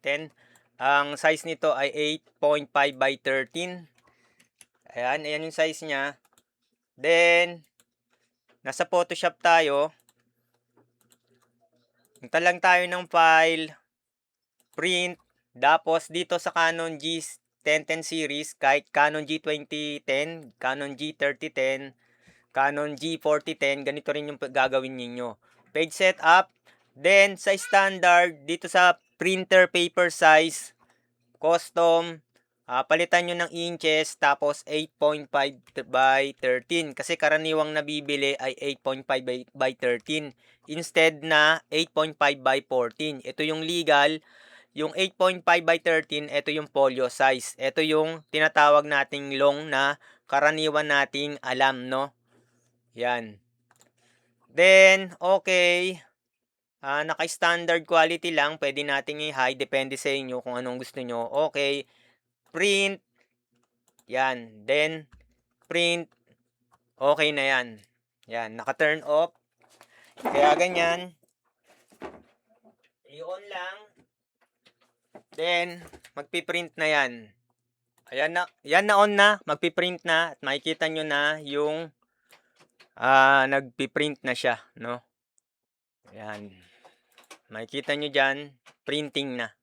10. Ang size nito ay 8.5 by 13. Ayan, ayan yung size niya. Then, nasa Photoshop tayo. Punta lang tayo ng file, print, tapos dito sa Canon G1010 series, kahit Canon G2010, Canon G3010, Canon G4010, ganito rin yung gagawin ninyo. Page setup, then sa standard, dito sa printer paper size, custom, palitan nyo ng inches, tapos 8.5 by 13. Kasi karaniwang nabibili ay 8.5 by 13. Instead na 8.5 by 14. Ito yung legal. Yung 8.5 by 13, ito yung folio size. Ito yung tinatawag nating long na karaniwan nating alam, no? Yan. Then, okay. Naka-standard quality lang. Pwede nating i-high. Depende sa inyo kung anong gusto nyo. Okay. Print. Yan. Then, print. Okay na yan. Yan. Naka-turn off. Kaya ganyan. I-on lang. Then, magpiprint na yan. Ayan na. Yan na on na. Magpiprint na. At makikita nyo na yung nagpiprint na siya. No? Ayan. Makikita nyo dyan. Printing na.